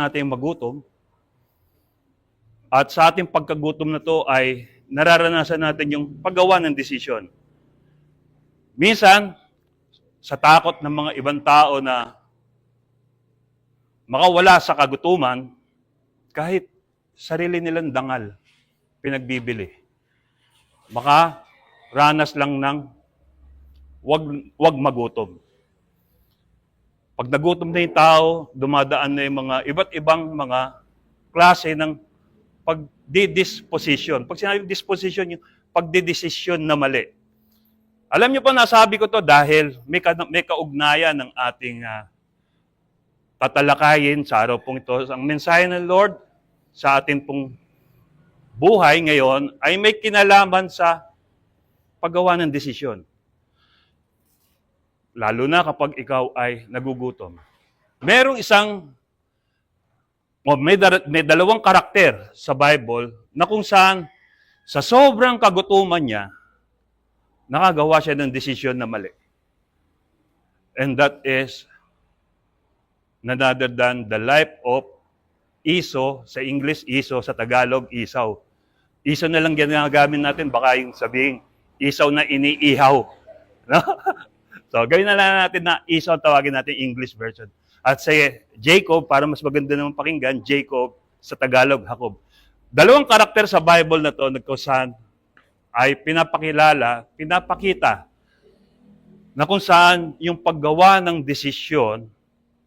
natin magutom. At sa ating pagkagutom na to ay nararanasan natin yung paggawa ng desisyon. Minsan, sa takot ng mga ibang tao na makawala sa kagutuman, kahit sarili nilang dangal, pinagbibili. Ranas lang ng wag magutom. Pag nagutom na yung tao, dumadaan na yung mga iba't ibang mga klase ng pagdidisposition. Pag sinabi disposition, yung pagdidesisyon na mali. Alam niyo po, nasabi ko to dahil may kaugnayan ng ating tatalakayin sa araw pong ito. Ang mensahe ng Lord sa atin pong buhay ngayon ay may kinalaman sa paggawa ng desisyon. Lalo na kapag ikaw ay nagugutom. May dalawang karakter sa Bible na kung saan sa sobrang kagutuman niya, nakagawa siya ng desisyon na mali. And that is none other than the life of Esau, sa English Esau, sa Tagalog Isaw. Esau na lang ginagamit natin, baka yung sabihin, Esau na iniihaw. No? So, gawin na lang natin na Esau, tawagin natin English version. At sa Jacob, para mas maganda naman pakinggan, Jacob, sa Tagalog, Jacob. Dalawang karakter sa Bible na to, nagkusan, ay pinapakita na kung saan yung paggawa ng desisyon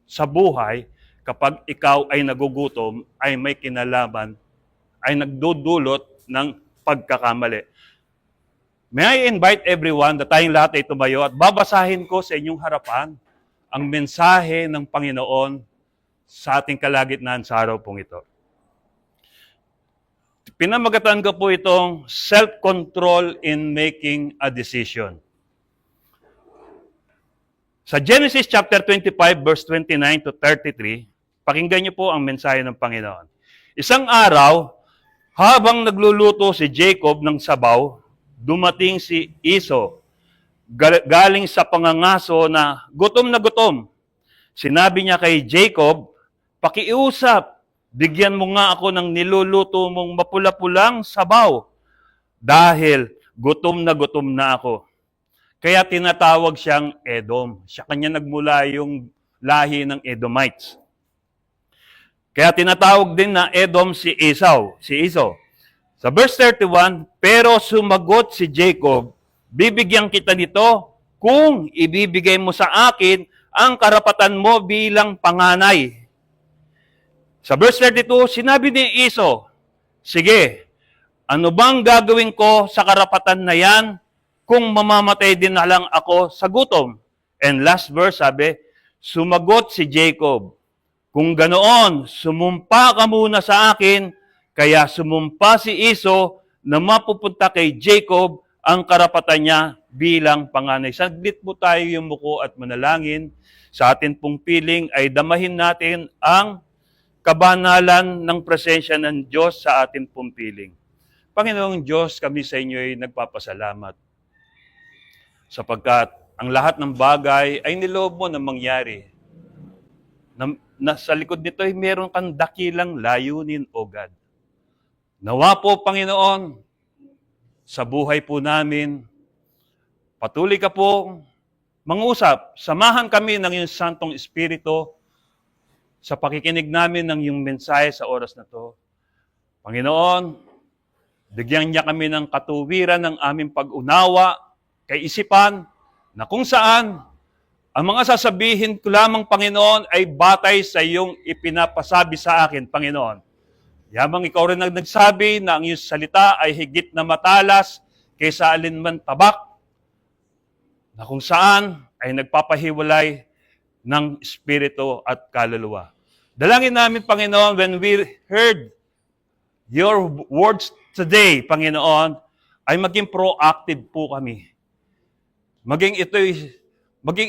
sa buhay, kapag ikaw ay nagugutom, ay may kinalaman, ay nagdudulot ng pagkakamali. May I invite everyone na tayong lahat ay tumayo at babasahin ko sa inyong harapan ang mensahe ng Panginoon sa ating kalagitnaan sa araw pong ito. Pinamagatan ko po itong self-control in making a decision. Sa Genesis chapter 25 verse 29 to 33, pakinggan niyo po ang mensahe ng Panginoon. Isang araw, habang nagluluto si Jacob ng sabaw, dumating si Esau, galing sa pangangaso na gutom. Sinabi niya kay Jacob, pakiusap, bigyan mo nga ako ng niluluto mong mapula-pulang sabaw dahil gutom na ako. Kaya tinatawag siyang Edom. Siya kanya nagmula yung lahi ng Edomites. Kaya tinatawag din na Edom si Esau. Sa verse 31, pero sumagot si Jacob, bibigyan kita nito kung ibibigay mo sa akin ang karapatan mo bilang panganay. Sa verse 32, sinabi ni Esau, sige, ano bang gagawin ko sa karapatan na yan kung mamamatay din na lang ako sa gutom? And last verse, sabi, sumagot si Jacob, kung ganoon, sumumpa ka muna sa akin. Kaya sumumpa si Esau na mapupunta kay Jacob ang karapatan niya bilang panganay. Saglit po tayo yumuko at manalangin. Sa atin pong piling ay damahin natin ang kabanalan ng presensya ng Diyos sa atin pong piling. Panginoong Diyos, kami sa inyo ay nagpapasalamat sapagkat ang lahat ng bagay ay niloob mo na mangyari. Na sa likod nito ay meron kang dakilang layunin, O God. Nawa po, Panginoon, sa buhay po namin, patuloy ka po mangusap. Samahan kami ng iyong Santong Espiritu sa pakikinig namin ng iyong mensahe sa oras na to. Panginoon, bigyan niya kami ng katuwiran ng aming pag-unawa, kaisipan, na kung saan ang mga sasabihin ko lamang, Panginoon, ay batay sa iyong ipinapasabi sa akin, Panginoon. Yamang ikaw rin ang nagsabi na ang iyong salita ay higit na matalas kaysa alinman tabak, na kung saan ay nagpapahiwalay ng espiritu at kaluluwa. Dalangin namin, Panginoon, when we heard your words today, Panginoon, ay maging proactive po kami. Maging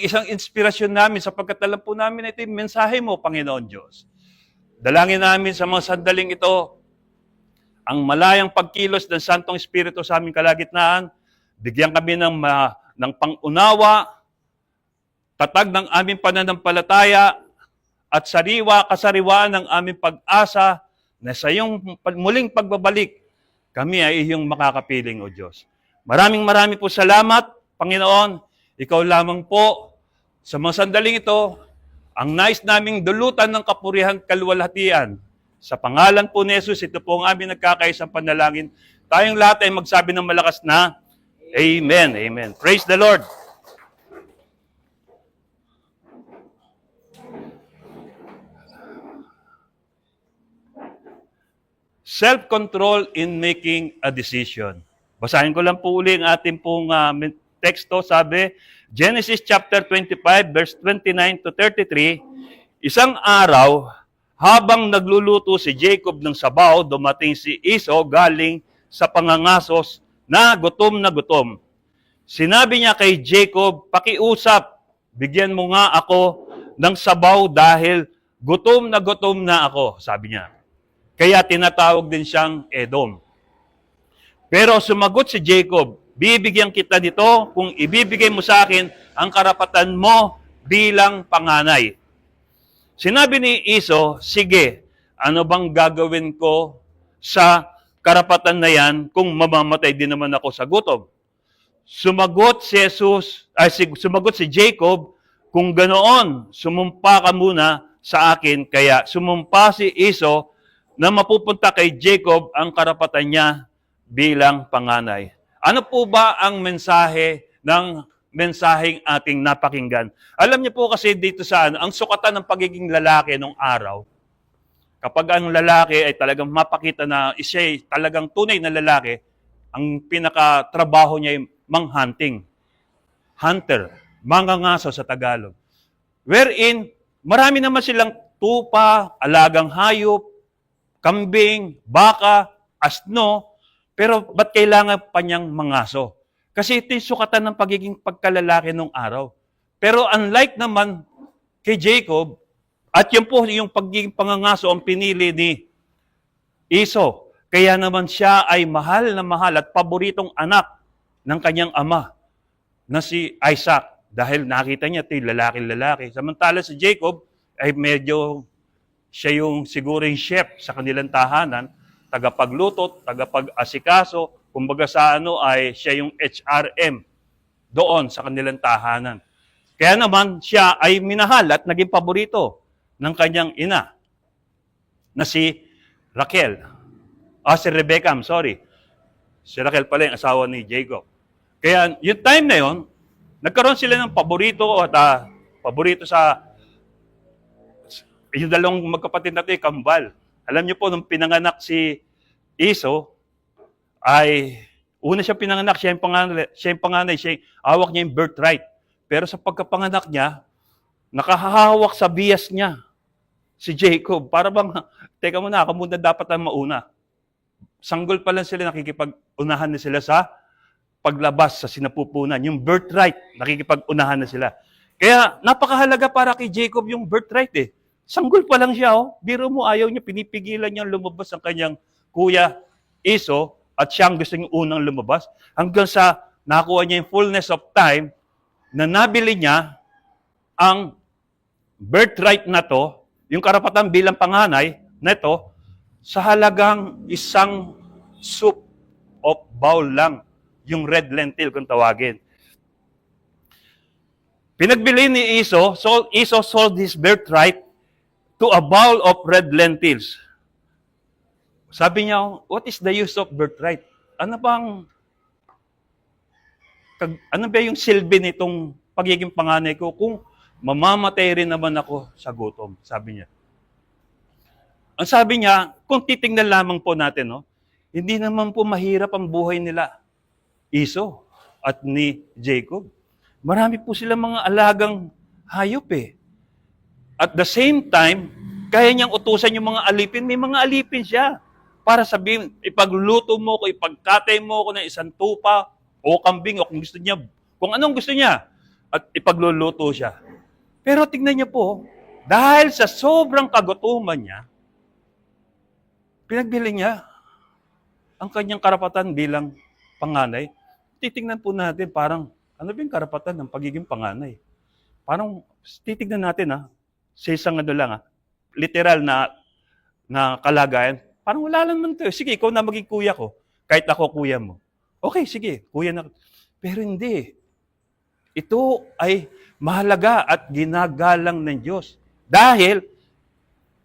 isang inspirasyon namin sapagkat alam po namin na ito yung mensahe mo, Panginoon Diyos. Dalangin namin sa mga sandaling ito, ang malayang pagkilos ng Santong Espiritu sa aming kalagitnaan, bigyan kami ng pang-unawa, tatag ng aming pananampalataya, at kasariwaan ng aming pag-asa na sa iyong muling pagbabalik, kami ay iyong makakapiling, O Diyos. Maraming po salamat, Panginoon. Ikaw lamang po, sa mga sandaling ito, ang nais naming dulutan ng kapurihan kaluwalhatian. Sa pangalan po ni Jesus, ito po ang aming nagkakaisang panalangin. Tayong lahat ay magsabi ng malakas na, Amen, Amen. Praise the Lord. Self-control in making a decision. Basahin ko lang po uli ang ating pong teksto. Sabi, Genesis chapter 25, verse 29 to 33, isang araw, habang nagluluto si Jacob ng sabaw, dumating si Esau galing sa pangangasos na gutom. Sinabi niya kay Jacob, pakiusap, bigyan mo nga ako ng sabaw dahil gutom na ako, sabi niya. Kaya tinatawag din siyang Edom. Pero sumagot si Jacob, bibigyan kita nito kung ibibigay mo sa akin ang karapatan mo bilang panganay. Sinabi ni Esau, sige, ano bang gagawin ko sa karapatan na yan kung mamamatay din naman ako sa gutom? Sumagot si Jacob, kung ganoon, sumumpa ka muna sa akin. Kaya sumumpa si Esau na mapupunta kay Jacob ang karapatan niya bilang panganay. Ano po ba ang mensaheng ating napakinggan? Alam niyo po kasi dito ang sukatan ng pagiging lalaki nung araw, kapag ang lalaki ay talagang mapakita na siya ay talagang tunay na lalaki, ang pinakatrabaho niya ay manghunting. Hunter, mangangaso sa Tagalog. Wherein, marami naman silang tupa, alagang hayop, kambing, baka, asno, pero ba't kailangan pa niyang mangaso? Kasi ito yung sukatan ng pagiging pagkalalaki nung araw. Pero unlike naman kay Jacob, at yun po yung pagiging pangangaso ang pinili ni Esau. Kaya naman siya ay mahal na mahal at paboritong anak ng kanyang ama na si Isaac. Dahil nakita niya ito yung lalaki-lalaki. Samantala si Jacob ay medyo siya yung siguro yung chef sa kanilang tahanan, tagapagluto, tagapag-asikaso, kumbaga sa ay siya yung HRM doon sa kanilang tahanan. Kaya naman siya ay minahal at naging paborito ng kanyang ina na si Raquel. Si Rebecca, I'm sorry. Si Raquel pala yung asawa ni Jacob. Kaya yung time na yon, nagkaroon sila ng paborito at paborito sa yung dalawang magkapatid natin, kambal. Alam niyo po, nung pinanganak si Esau, ay una siya pinanganak, siya yung panganay, hawak niya yung birthright. Pero sa pagkapanganak niya, nakahawak sa bias niya si Jacob. Para bang, teka muna, ako muna dapat ang mauna. Sanggol pa lang sila, nakikipag-unahan na sila sa paglabas sa sinapupunan. Yung birthright, nakikipag-unahan na sila. Kaya napakahalaga para kay Jacob yung birthright eh. Sanggol pa lang siya, biro mo, ayaw niya, pinipigilan niyang lumabas ang kanyang kuya Esau at siyang gusto niyang unang lumabas hanggang sa nakuha niya yung fullness of time na nabili niya ang birthright na to, yung karapatan bilang panganay na ito, sa halagang isang soup of bowl lang, yung red lentil kung tawagin. Pinagbili ni Esau, so Esau sold his birthright to a bowl of red lentils. Sabi niya, what is the use of birthright? Ano ba yung silbi nitong pagiging panganay ko kung mamamatay rin naman ako sa gutom? Sabi niya. Ang sabi niya, kung titingnan lamang po natin, hindi naman po mahirap ang buhay nila, Esau at ni Jacob. Marami po silang mga alagang hayop eh. At the same time, kaya niyang utusan yung mga alipin. May mga alipin siya. Para sabihin, ipagluto mo ko, ipagkatay mo ko ng isang tupa o kambing o kung gusto niya, kung anong gusto niya. At ipagluluto siya. Pero tingnan niyo po, dahil sa sobrang kagutuman niya, pinagbili niya ang kanyang karapatan bilang panganay. Titingnan po natin parang, ano ba yung karapatan ng pagiging panganay? Parang titignan natin sa isang literal na kalagayan, parang wala lang man to. Sige, ikaw na maging kuya ko. Kahit ako kuya mo. Okay, sige, kuya na. Pero hindi. Ito ay mahalaga at ginagalang ng Diyos. Dahil,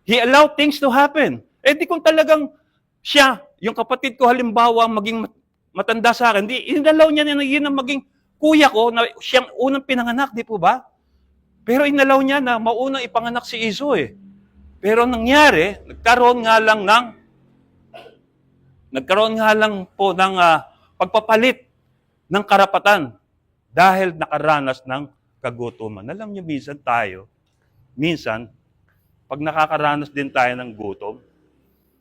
He allowed things to happen. Eh di kung talagang siya, yung kapatid ko halimbawa, maging matanda sa akin, di, inalaw niya na yun ang maging kuya ko, na siyang unang pinanganak, di po ba? Pero inalaw niya na maunang ipanganak si Iso eh. Pero nangyari, nagkaroon nga lang po ng pagpapalit ng karapatan dahil nakaranas ng kagutuman. Alam niyo, minsan, pag nakakaranas din tayo ng gutom,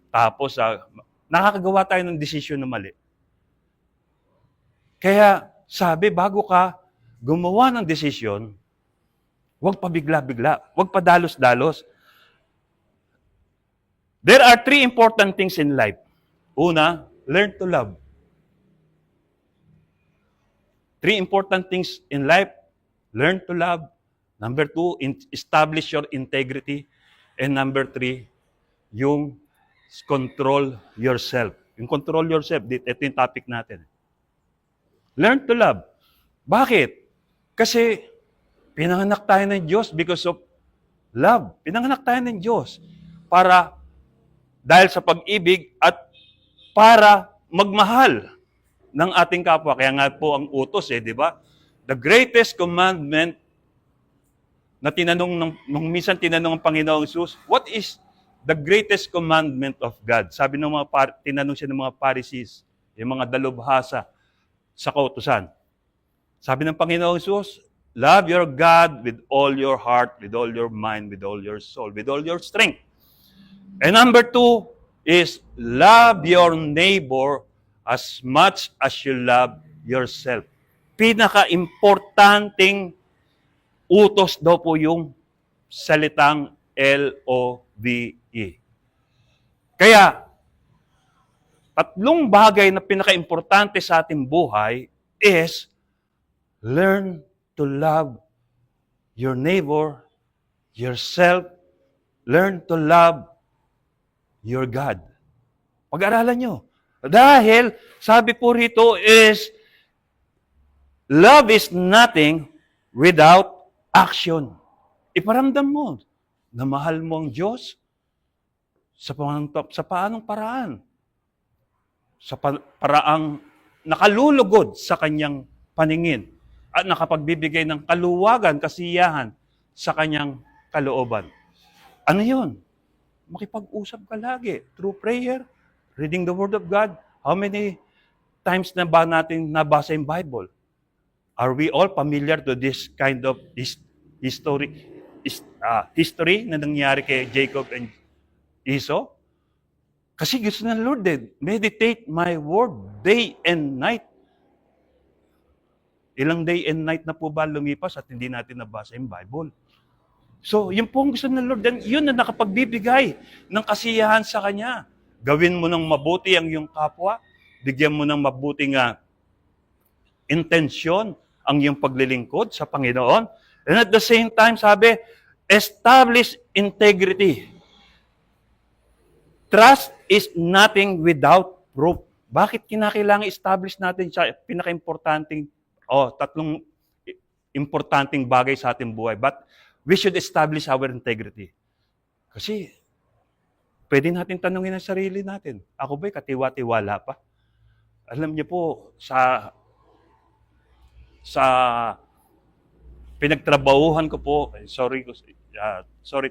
tapos nakakagawa tayo ng desisyon na mali. Kaya sabi, bago ka gumawa ng desisyon, huwag pabigla-bigla, huwag padalos-dalos. There are 3 important things in life. Una, learn to love. 3 important things in life. Learn to love. Number 2, establish your integrity. And number 3, yung control yourself. Yung control yourself, ito yung topic natin. Learn to love. Bakit? Kasi pinanganak tayo ng Diyos because of love. Pinanganak tayo ng Diyos dahil sa pag-ibig at para magmahal ng ating kapwa. Kaya nga po ang utos di ba? The greatest commandment na nung minsan tinanong ng Panginoong Jesus, what is the greatest commandment of God? Sabi ng tinanong siya ng mga Pharisees, yung mga dalubhasa sa kautusan. Sabi ng Panginoong Jesus, love your God with all your heart, with all your mind, with all your soul, with all your strength. And number 2 is love your neighbor as much as you love yourself. Pinaka-importanting utos daw po yung salitang L-O-V-E. Kaya, 3 bagay na pinaka-importante sa ating buhay is learn to love your neighbor, yourself, learn to love your God. Pag-aralan nyo. Dahil, sabi po rito is, love is nothing without action. Iparamdam mo na mahal mo ang Diyos sa paanong paraan. Sa paraang nakalulugod sa kanyang paningin at nakapagbibigay ng kaluwagan, kasiyahan sa kanyang kalooban. Ano yun? Makipag-usap ka lagi through prayer, reading the Word of God. How many times na ba natin nabasa yung Bible? Are we all familiar to this kind of history na nangyari kay Jacob and Esau? Kasi gusto ng Lord meditate my word day and night. Ilang day and night na po ba lumipas at hindi natin nabasa yung Bible? So, yun po ang gusto ng Lord. Yun na nakapagbibigay ng kasiyahan sa Kanya. Gawin mo ng mabuti ang iyong kapwa. Bigyan mo ng mabuting intensyon ang iyong paglilingkod sa Panginoon. And at the same time, sabi, establish integrity. Trust is nothing without proof. Bakit kinakailangan establish natin siya? Pinaka-importanting, 3 importanting bagay sa ating buhay. But we should establish our integrity. Kasi, pwede natin tanungin ang sarili natin. Ako ba'y katiwa-tiwala pa? Alam niyo po, sa pinagtrabahuhan ko po, sorry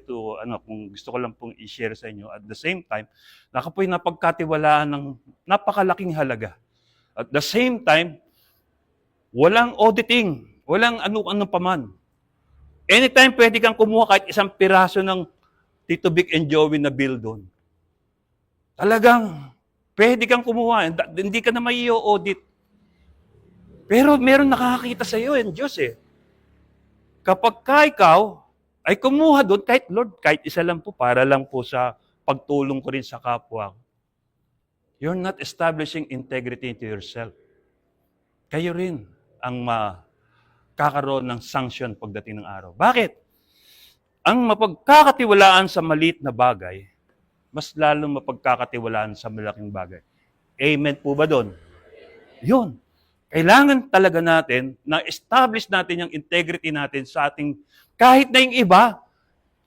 to, kung gusto ko lang pong i-share sa inyo. At the same time, nakapoy napagkatiwalaan ng napakalaking halaga. At the same time, walang auditing, walang ano-ano paman. Anytime pwede kang kumuha kahit isang piraso ng Tito Vic and Joey na bill doon. Talagang, pwede kang kumuha. Hindi ka na may i-audit. Pero meron nakakakita sa iyo, Diyos Kapag ikaw ay kumuha doon, kahit Lord, kahit isa lang po, para lang po sa pagtulong ko rin sa kapwa. You're not establishing integrity into yourself. Kayo rin ang kakaroon ng sanction pagdating ng araw. Bakit? ang mapagkakatiwalaan sa maliit na bagay, mas lalong mapagkakatiwalaan sa malaking bagay. Amen po ba doon? Yun. Kailangan talaga natin na establish natin yung integrity natin sa ating, kahit na yung iba,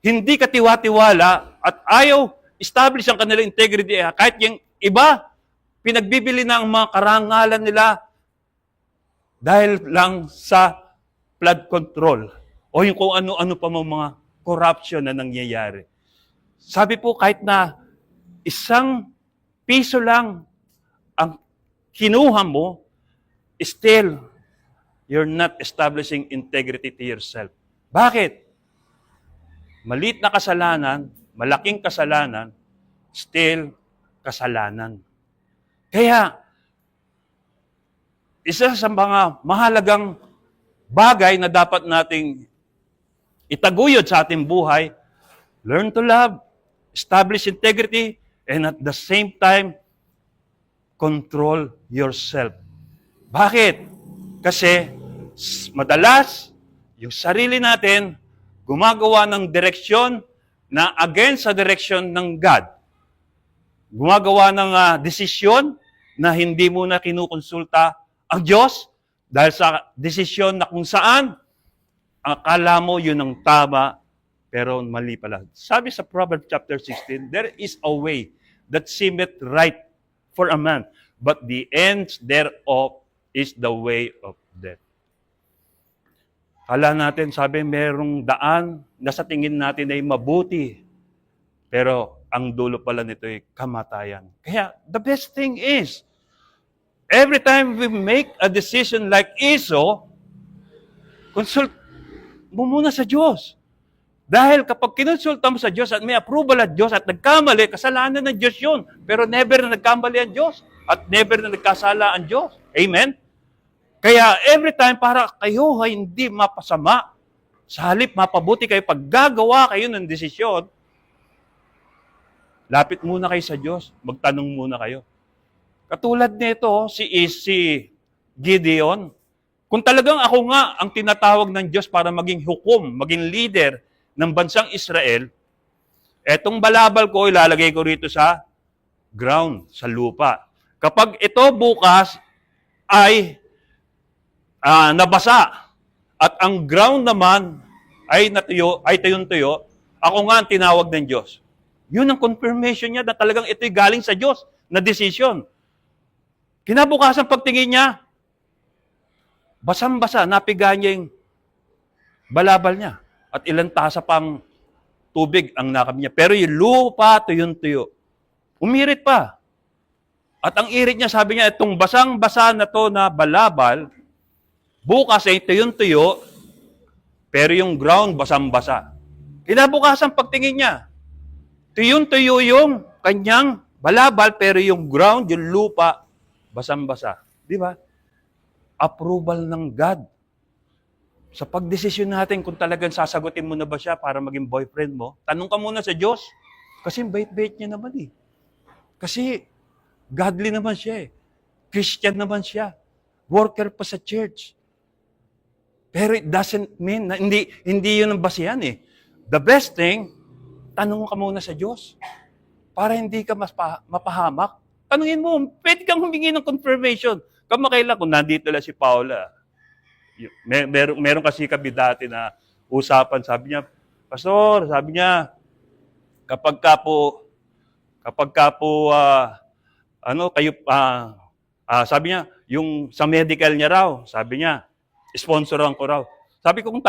hindi katiwa-tiwala at ayaw establish ang kanilang integrity, kahit yung iba, pinagbibili na ang mga karangalan nila dahil lang sa flood control o yung kung ano-ano pa mga corruption na nangyayari. Sabi po, kahit na ₱1 lang ang kinuha mo, still, you're not establishing integrity to yourself. Bakit? Maliit na kasalanan, malaking kasalanan, still kasalanan. Kaya, isa sa mga mahalagang bagay na dapat nating itaguyod sa ating buhay, learn to love, establish integrity, and at the same time, control yourself. Bakit? Kasi madalas, yung sarili natin, gumagawa ng direksyon na against sa direksyon ng God. Gumagawa ng desisyon na hindi mo na kinukonsulta ang Diyos dahil sa desisyon na kung saan akala mo yun ang tama, pero mali pala. Sabi sa Proverbs chapter 16, there is a way that seemeth right for a man, but the end thereof is the way of death. Kala natin, sabi, merong daan na sa tingin natin ay mabuti, pero ang dulo pala nito ay kamatayan. Kaya, the best thing is, every time we make a decision like Esau, consult mo muna sa Diyos. Dahil kapag kinonsulta mo sa Diyos at may approval at Diyos at nagkamali, kasalanan ng Diyos yun. Pero never na nagkamali ang Diyos at never na nagkasala ang Diyos. Amen? Kaya every time para kayo ay hindi mapasama, sa halip mapabuti kayo, pag gagawa kayo ng desisyon, lapit muna kayo sa Diyos, magtanong muna kayo. Katulad nito, si Gideon, kung talagang ako nga ang tinatawag ng Diyos para maging hukom, maging leader ng bansang Israel, etong balabal ko, ilalagay ko rito sa ground, sa lupa. Kapag ito bukas ay nabasa at ang ground naman ay natuyo, ay tuyong-tuyo, ako nga ang tinawag ng Diyos. Yun ang confirmation niya na talagang ito'y galing sa Diyos na decision. Kinabukasan pagtingin niya, basang-basa, napiga niya yung balabal niya. At ilang tasa pang tubig ang nakap niya. Pero yung lupa, tuyong-tuyo. Umirit pa. At ang irit niya, sabi niya, itong basang-basa na to na balabal, bukas ay tuyong-tuyo, pero yung ground basang-basa. Kinabukasan pagtingin niya, tuyong-tuyo yung kanyang balabal, pero yung ground, yung lupa, basang-basa. Di ba? Approval ng God. Sa pagdesisyon natin kung talagang sasagutin mo na ba siya para maging boyfriend mo, tanong ka muna sa Diyos. Kasi bait-bait niya naman eh. Kasi godly naman siya eh. Christian naman siya. Worker pa sa church. Pero it doesn't mean na hindi yun ang basihan eh. The best thing, tanong ka muna sa Diyos. Para hindi ka mas mapahamak. Tanungin mo, pwede kang humingi ng confirmation. Kamakailan kung nandito lang si Paula. Meron kasi kami dati na usapan, sabi niya, Pastor, sabi niya, kapag ka po, kayo, sabi niya, yung sa medical niya raw, sabi niya, sponsoran ko raw. Sabi ko, kung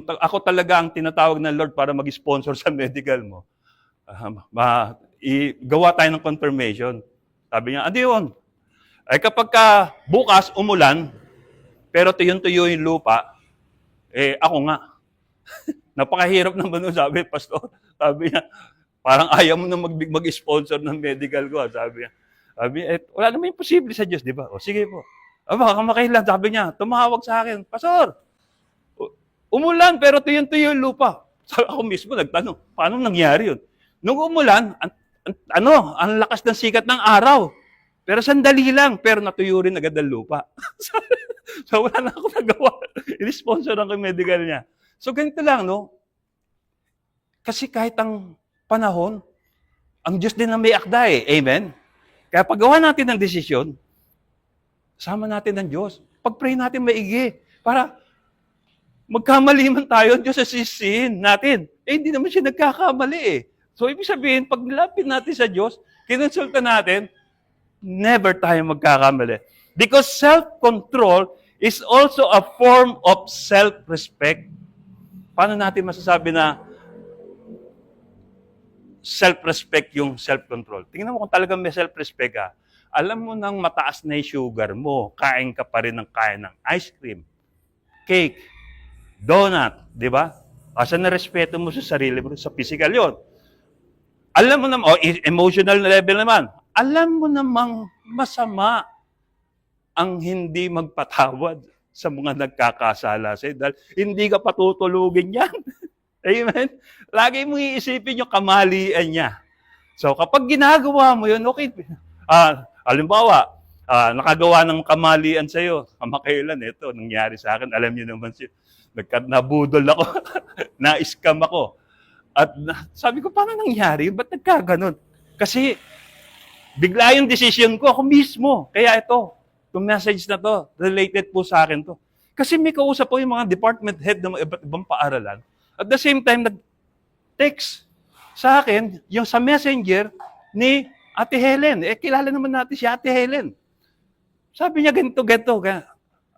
ako talaga ang tinatawag ng Lord para mag-sponsor sa medical mo, gawa tayo ng confirmation. Sabi niya, ano yun? Ay kapag bukas umulan, pero tuyong-tuyo yung lupa, ako nga. Napakahirap naman nun, sabi, Pastor. Sabi niya, parang ayaw mo na mag-sponsor ng medical ko. Sabi niya, wala naman imposible sa Diyos, di ba? O sige po. Baka makailan, sabi niya, tumawag sa akin, Pastor, umulan, pero tuyong-tuyo yung lupa. Sabi ako mismo, nagtanong, paano nangyari yun? Nung umulan, ang lakas ng sikat ng araw. Pero sandali lang, pero natuyo rin agad ang lupa. So wala na ako nagawa. Ini-sponsor ang medical niya. So ganito lang, no? Kasi kahit ang panahon, ang Diyos din ang may akda eh. Amen? Kaya paggawa natin ng desisyon, sama natin ng Diyos. Pag-pray natin maigi. Para magkamali man tayo, Diyos asisihin natin. Hindi naman siya nagkakamali eh. So ibig sabihin, pag nilapit natin sa Diyos, kinonsulta natin, never tayo magkakamali. Because self-control is also a form of self-respect. Paano natin masasabi na self-respect yung self-control? Tingnan mo kung talagang may self-respect ka. Alam mo nang mataas na yung sugar mo, kain ka pa rin ng kain ng ice cream, cake, donut, di ba? Asa na respeto mo sa sarili mo, sa physical yon. Alam mo naman, emotional level naman, alam mo namang masama ang hindi magpatawad sa mga nagkakasala sa'yo dahil hindi ka patutulugin yan. Amen? Lagi mong iisipin yung kamalian niya. So, kapag ginagawa mo yun, okay. Halimbawa, nakagawa ng kamalian sa'yo, kamakailan, ito, nangyari sa akin, alam niyo naman siya, nabudol ako, na-scam ako. At sabi ko, paano nangyari? Ba't nagkaganon? Kasi, bigla yung decision ko, ako mismo. Kaya ito, itong message na to, related po sa akin to. Kasi may kausap po yung mga department head ng iba't ibang paaralan. At the same time, nag-text sa akin, yung sa messenger ni Ate Helen. Kilala naman natin si Ate Helen. Sabi niya, ganito.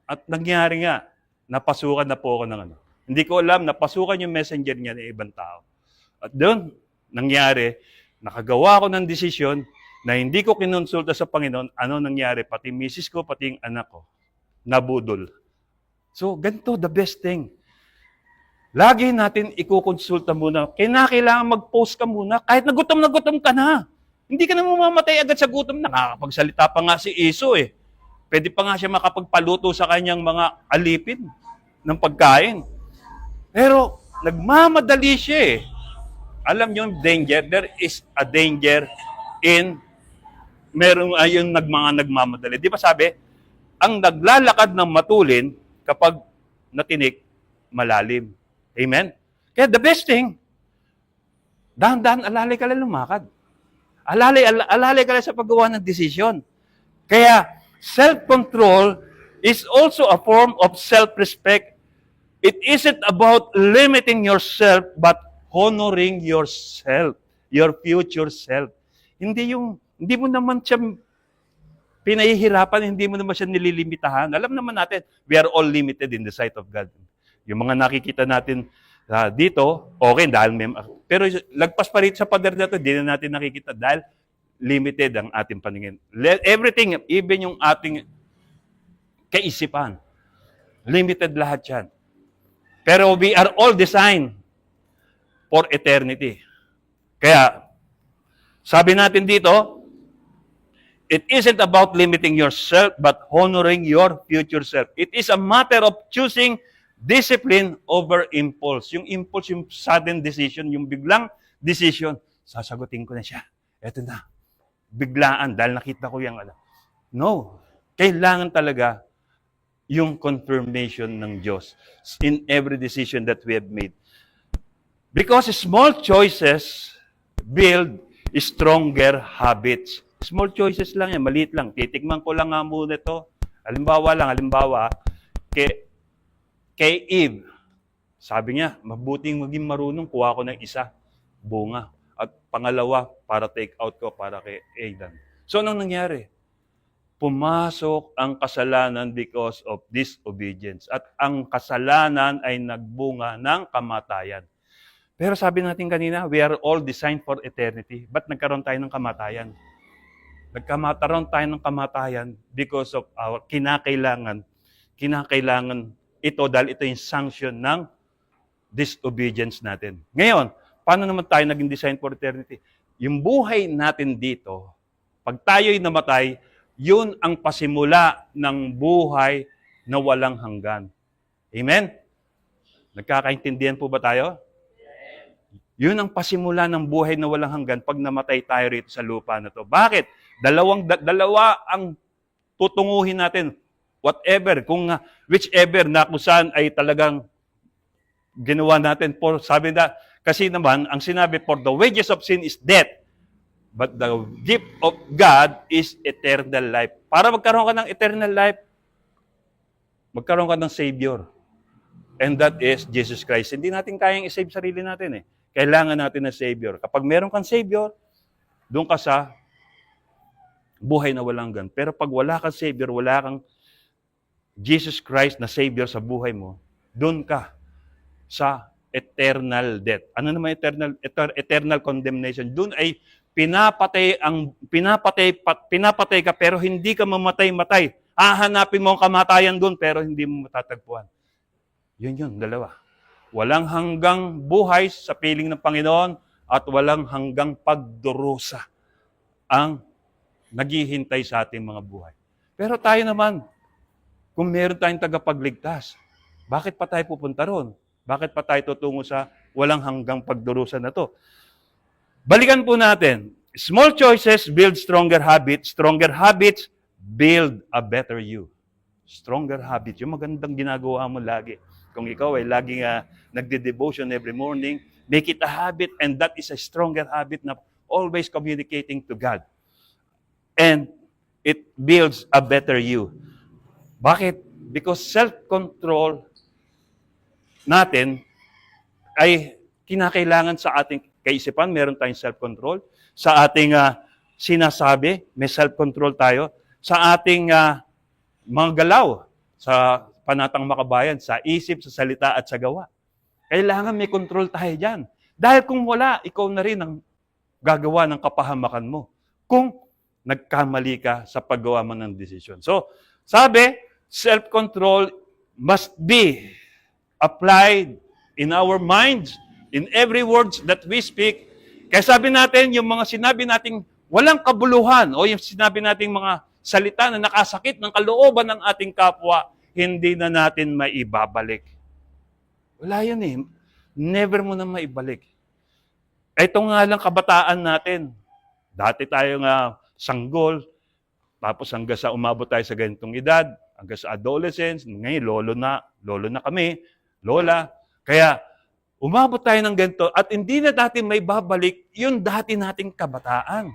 At nangyari nga, napasukan na po ako ng ano. Hindi ko alam, napasukan yung messenger niya ng ibang tao. At doon, nangyari, nakagawa ko ng desisyon na hindi ko kinonsulta sa Panginoon, ano nangyari, pati misis ko, pati yung anak ko, nabudol. So, ganito, the best thing. Lagi natin ikukonsulta muna. Kailangan mag-post ka muna, kahit na gutom ka na. Hindi ka na mamamatay agad sa gutom. Nakakapagsalita pa nga si Iso eh. Pwede pa nga siya makapagpaluto sa kanyang mga alipin ng pagkain. Pero, nagmamadali siya eh. Alam niyo yung danger? There is a danger in merong ayun mga nagmamadali. Di ba sabi, ang naglalakad ng matulin kapag natinik, malalim. Amen? Kaya the best thing, dahan-dahan, alalay ka lang lumakad. Alalay ka lang sa paggawa ng desisyon. Kaya, self-control is also a form of self-respect. It isn't about limiting yourself, but honoring yourself, your future self. Hindi mo naman siya pinahihirapan, hindi mo naman siya nililimitahan. Alam naman natin, we are all limited in the sight of God. Yung mga nakikita natin dito, okay, dahil pero lagpas pa rin sa pader na ito, hindi na natin nakikita dahil limited ang ating paningin. Everything, even yung ating kaisipan, limited lahat yan. Pero we are all designed for eternity. Kaya, sabi natin dito, it isn't about limiting yourself, but honoring your future self. It is a matter of choosing discipline over impulse. Yung impulse, yung sudden decision, yung biglang decision, sasagutin ko na siya. Eto na. Biglaan, dahil nakita ko yung ano. No. Kailangan talaga yung confirmation ng Diyos in every decision that we have made. Because small choices build stronger habits. Small choices lang yan, maliit lang. Titikman ko lang nga muna ito. Halimbawa, kay Eve, sabi niya, mabuting maging marunong, kuha ko ng isa, bunga. At pangalawa, para take out ko, para kay Aidan. So, anong nangyari? Pumasok ang kasalanan because of disobedience. At ang kasalanan ay nagbunga ng kamatayan. Pero sabi natin kanina, we are all designed for eternity. Ba't nagkaroon tayo ng kamatayan? Nagkaroon tayo ng kamatayan because of our kinakailangan ito dahil ito yung sanction ng disobedience natin. Ngayon, paano naman tayo naging designed for eternity? Yung buhay natin dito, pag tayo'y namatay, yun ang pasimula ng buhay na walang hanggan. Amen? Nagkakaintindihan po ba tayo? Yun ang pasimula ng buhay na walang hanggan pag namatay tayo rito sa lupa na to. Bakit? Dalawa ang tutunguhin natin. Whatever, whichever na kung saan ay talagang ginawa natin. Sabi na, kasi naman, ang sinabi, for the wages of sin is death, but the gift of God is eternal life. Para magkaroon ka ng eternal life, magkaroon ka ng Savior. And that is Jesus Christ. Hindi natin kayang i-save sarili natin eh. Kailangan natin ng Savior. Kapag meron kang Savior, doon ka sa buhay na walang hanggan. Pero pag wala kang Savior, wala kang Jesus Christ na Savior sa buhay mo, doon ka sa eternal death. Ano naman eternal condemnation? Doon ay pinapatay ka pero hindi ka mamatay-matay. Hahanapin mo ang kamatayan doon pero hindi mo matatagpuan. Yun, dalawa. Walang hanggang buhay sa piling ng Panginoon at walang hanggang pagdurusa ang naghihintay sa ating mga buhay. Pero tayo naman, kung meron tayong tagapagligtas, bakit pa tayo pupunta ron? Bakit pa tayo tutungo sa walang hanggang pagdurusa na to? Balikan po natin. Small choices build stronger habits. Stronger habits build a better you. Stronger habits. Yung magandang ginagawa mo lagi. Kung ikaw ay laging nagde-devotion every morning, make it a habit and that is a stronger habit na always communicating to God. And it builds a better you. Bakit? Because self-control natin ay kinakailangan sa ating kaisipan, meron tayong self-control. Sa ating sinasabi, may self-control tayo. Sa ating mga galaw, sa panatang makabayan, sa isip, sa salita at sa gawa. Kailangan may control tayo dyan. Dahil kung wala, ikaw na rin ang gagawa ng kapahamakan mo. Kung nagkamali ka sa paggawa mo ng desisyon. So, sabi, self-control must be applied in our minds, in every words that we speak. Kaya sabi natin, yung mga sinabi nating walang kabuluhan o yung sinabi nating mga salita na nakasakit ng kalooban ng ating kapwa, hindi na natin maibabalik. Wala yan eh. Never mo na maibalik. Ito nga lang kabataan natin. Dati tayo nga sanggol, tapos hanggang sa umabot tayo sa ganitong edad, hanggang sa adolescence, ngayon lolo na kami, lola. Kaya umabot tayo ng ganito at hindi na natin may babalik yung dati nating kabataan.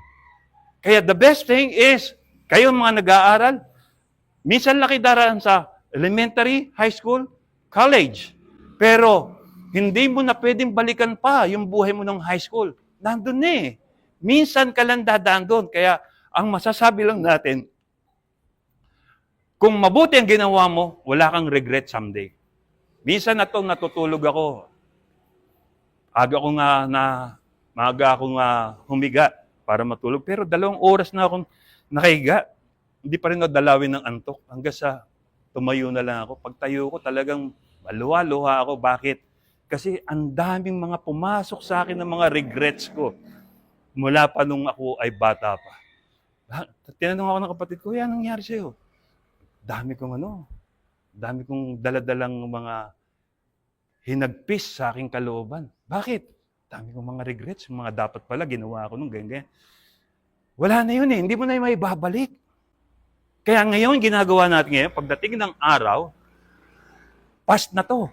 Kaya the best thing is, kayo mga nag-aaral, minsan laki daraan sa elementary, high school, college. Pero hindi mo na pwedeng balikan pa yung buhay mo ng high school. Nandun na eh. Minsan ka lang dadaan doon. Kaya ang masasabi lang natin, kung mabuti ang ginawa mo, wala kang regret someday. Minsan na natutulog ako. Maaga akong humiga para matulog. Pero 2 oras na akong nakahiga. Hindi pa rin nadalawin ng antok. Hanggang sa tumayo na lang ako. Pagtayo ko talagang maluha-luha ako. Bakit? Kasi ang daming mga pumasok sa akin ng mga regrets ko. Mula pa nung ako ay bata pa. Tinanong ako ng kapatid ko, yan nangyari sa'yo. Dami kong daladalang mga hinagpis sa aking kalooban. Bakit? Dami kong mga regrets, mga dapat pala ginawa ko nung ganyan. Wala na yun eh, hindi mo na yung maibabalik. Kaya ngayon, ginagawa natin ngayon, pagdating ng araw, past na to.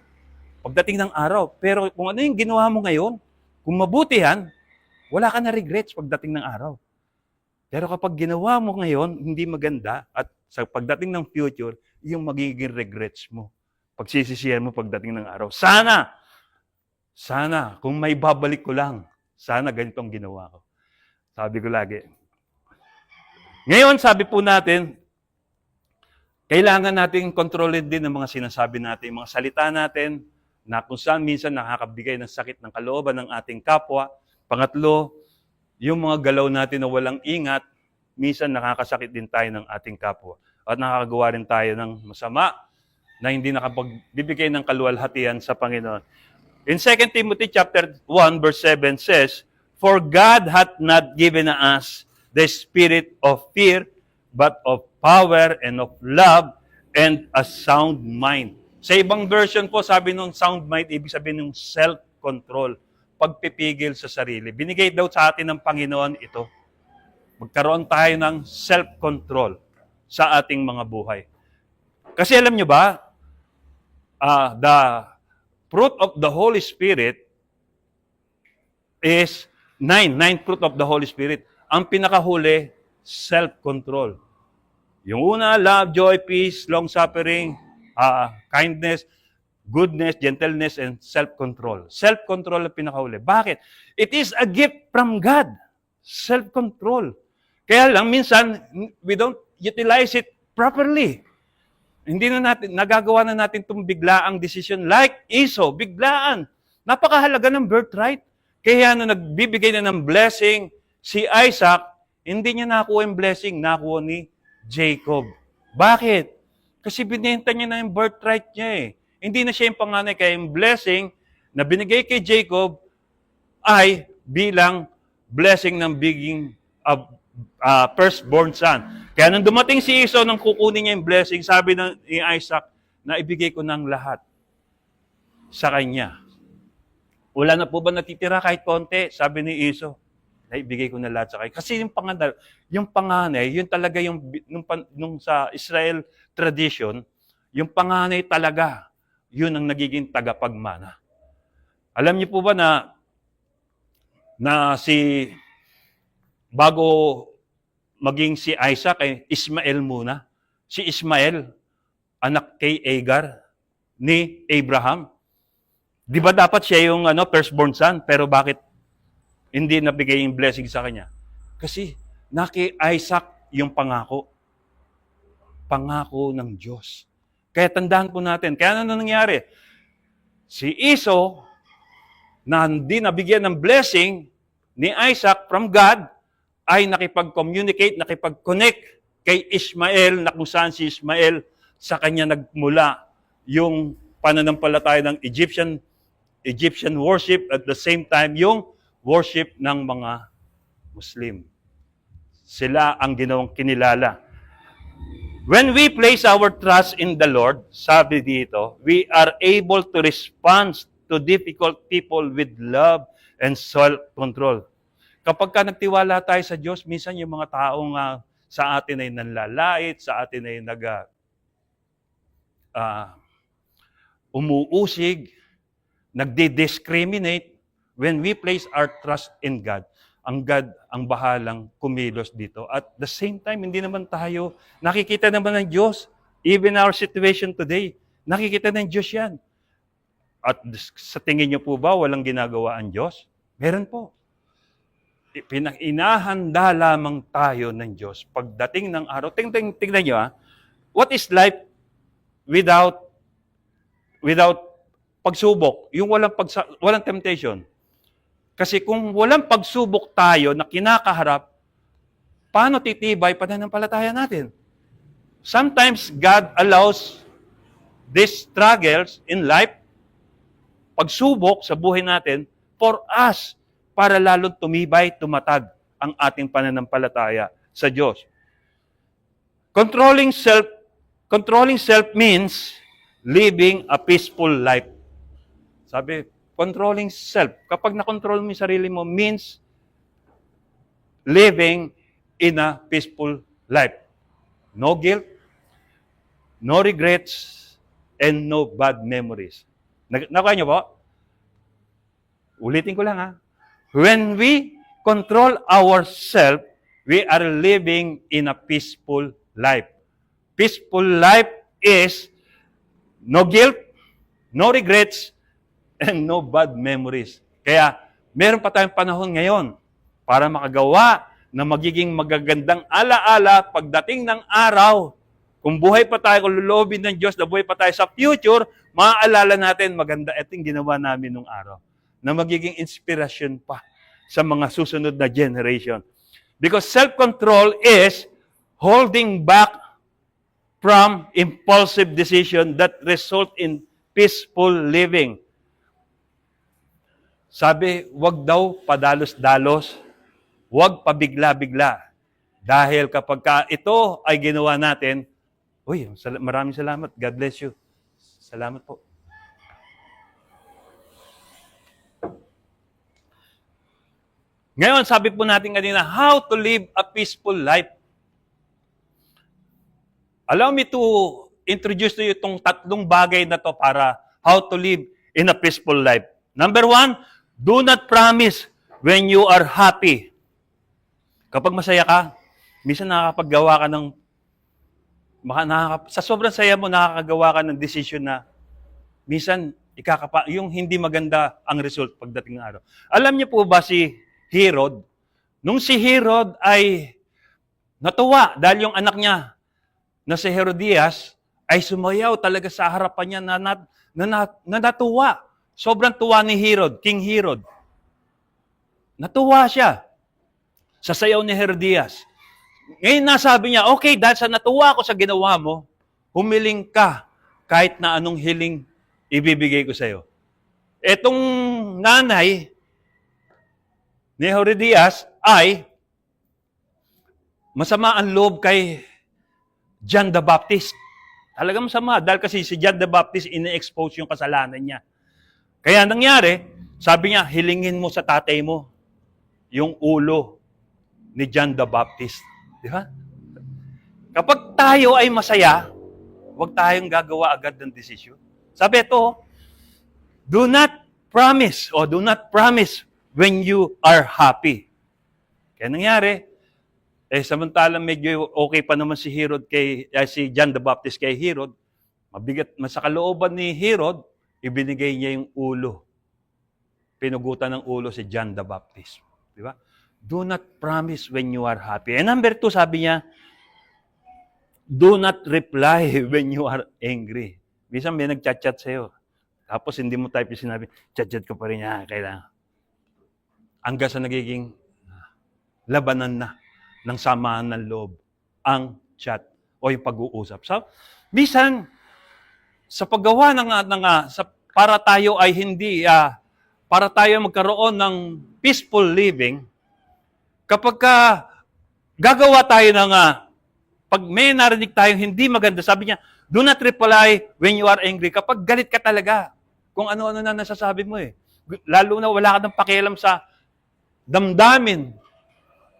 Pagdating ng araw. Pero kung ano yung ginawa mo ngayon, kung mabuti yan, wala ka na regrets pagdating ng araw. Pero kapag ginawa mo ngayon, hindi maganda, at sa pagdating ng future, yung magiging regrets mo. Pagsisisihan mo pagdating ng araw. Sana, kung may babalik ko lang, sana ganitong ginawa ko. Sabi ko lagi. Ngayon, sabi po natin, kailangan natin kontrolin din ang mga sinasabi natin, mga salita natin, na kung saan minsan nakakabigay ng sakit ng kalooban ng ating kapwa. Pangatlo, yung mga galaw natin na walang ingat, minsan nakakasakit din tayo ng ating kapwa. At nakakagawa rin tayo ng masama na hindi nakapagbibigay ng kaluwalhatian sa Panginoon. In 2 Timothy chapter 1 verse 7 says, "For God hath not given us the spirit of fear, but of power and of love and a sound mind." Sa ibang version po, sabi nung sound mind, ibig sabihin ng self-control, pagpipigil sa sarili. Binigay daw sa atin ng Panginoon ito. Magkaroon tayo ng self-control sa ating mga buhay. Kasi alam nyo ba, fruit of the Holy Spirit is nine fruit of the Holy Spirit. Ang pinakahuli, self-control. Yung una, love, joy, peace, long-suffering, kindness, goodness, gentleness, and self-control. Self-control ang pinakahuli. Bakit? It is a gift from God. Self-control. Kaya lang, minsan, we don't utilize it properly. Hindi na natin, nagagawa na natin itong biglaang decision. Like Esau, biglaan. Napakahalaga ng birthright. Kaya na nagbibigay na ng blessing, si Isaac, hindi niya nakuha yung blessing, nakuha ni Jacob. Bakit? Kasi binenta niya na yung birthright niya eh. Hindi na siya yung panganay, kaya yung blessing na binigay kay Jacob ay bilang blessing ng biging firstborn son. Kaya nung dumating si Esau, nang kukunin niya yung blessing, sabi ni Isaac, na ibigay ko ng lahat sa kanya. Wala na po ba natitira kahit konti? Sabi ni Esau, naibigay ko na lahat sa kanya. Kasi yung panganay, yun talaga nung sa Israel tradition, yung panganay talaga, yun ang nagiging tagapagmana. Alam niyo po ba na bago maging si Isaac, Ismael muna. Si Ismael, anak kay Agar, ni Abraham. Di ba dapat siya yung firstborn son? Pero bakit hindi nabigay yung blessing sa kanya? Kasi kay Isaac yung pangako. Pangako ng Diyos. Kaya tandaan po natin. Kaya ano nangyari? Si Esau, na hindi nabigyan ng blessing ni Isaac from God, ay nakipag-communicate, nakipag-connect kay Ismael, na kung saan si Ismael sa kanya nagmula yung pananampalataya ng Egyptian worship, at the same time yung worship ng mga Muslim. Sila ang ginawang kinilala. When we place our trust in the Lord, sabi dito, we are able to respond to difficult people with love and self-control. Kapag ka nagtiwala tayo sa Diyos, minsan yung mga taong sa atin ay nanlalait, sa atin ay umuusig, nagdi-discriminate, when we place our trust in God, ang bahalang kumilos dito. At the same time, hindi naman tayo, nakikita naman ng Diyos, even our situation today, nakikita ng Diyos yan. At sa tingin niyo po ba, walang ginagawa ang Diyos? Meron po. Inahanda lamang tayo ng Diyos. Pagdating ng araw, tingnan niyo what is life without pagsubok? Yung walang temptation. Kasi kung walang pagsubok tayo na kinakaharap, paano titibay pananampalataya natin? Sometimes God allows these struggles in life, pagsubok sa buhay natin, for us, para lalong tumibay, tumatag ang ating pananampalataya sa Diyos. Controlling self means living a peaceful life. Sabi, controlling self. Kapag na-control mo yung sarili mo, means living in a peaceful life. No guilt, no regrets, and no bad memories. Nakuha niyo po? Ulitin ko lang When we control ourselves, we are living in a peaceful life. Peaceful life is no guilt, no regrets, and no bad memories. Kaya, meron pa tayong panahon ngayon para makagawa na magiging magagandang alaala pagdating ng araw. Kung buhay pa tayo, kung lulobin ng Diyos na buhay pa tayo sa future, maaalala natin maganda itong ginawa namin nung araw na magiging inspirasyon pa sa mga susunod na generation. Because self-control is holding back from impulsive decision that result in peaceful living. Sabi, wag daw padalos-dalos, wag pabigla-bigla. Dahil kapag ito ay ginawa natin, maraming salamat. God bless you. Salamat po. Ngayon, sabi po natin kanina, how to live a peaceful life. Allow me to introduce to you itong tatlong bagay na to para how to live in a peaceful life. Number 1, do not promise when you are happy. Kapag masaya ka, minsan nakakapaggawa ka ng, sa sobrang saya mo, nakakagawa ka ng decision na minsan yung hindi maganda ang result pagdating ng araw. Alam niyo po ba si Herod? Nung si Herod ay natuwa dahil yung anak niya na si Herodias ay sumayaw talaga sa harapan niya na natuwa. Sobrang tuwa ni Herod, King Herod. Natuwa siya sa sayaw ni Herodias. Ngayon nasabi niya, okay, dahil sa natuwa ko sa ginawa mo, humiling ka kahit na anong hiling ibibigay ko sa iyo. Etong nanay ni Herodias ay masama ang loob kay John the Baptist. Talagang masama dahil kasi si John the Baptist ine-expose yung kasalanan niya. Kaya nangyari, sabi niya, hilingin mo sa tatay mo yung ulo ni John the Baptist. Di ba? Kapag tayo ay masaya, huwag tayong gagawa agad ng desisyon. Sabi ito, do not promise when you are happy. Kaya nangyari, samantalang medyo okay pa naman si John the Baptist kay Herod, mabigat, sa kalooban ni Herod, ibinigay niya yung ulo. Pinugutan ng ulo si John the Baptist. Di ba? Do not promise when you are happy. And number 2, sabi niya, do not reply when you are angry. Minsan may nag-chat-chat sa'yo. Tapos hindi mo type yung sinabi, chat-chat ka pa rin niya, kailangan. Hanggang sa nagiging labanan na ng samahan ng loob ang chat o yung pag-uusap. So, minsan, sa paggawa para tayo ay para tayo magkaroon ng peaceful living, kapag gagawa tayo pag may narinig tayong hindi maganda, sabi niya, do not reply when you are angry. Kapag galit ka talaga, kung ano-ano na nasasabi mo lalo na wala ka ng pakialam sa damdamin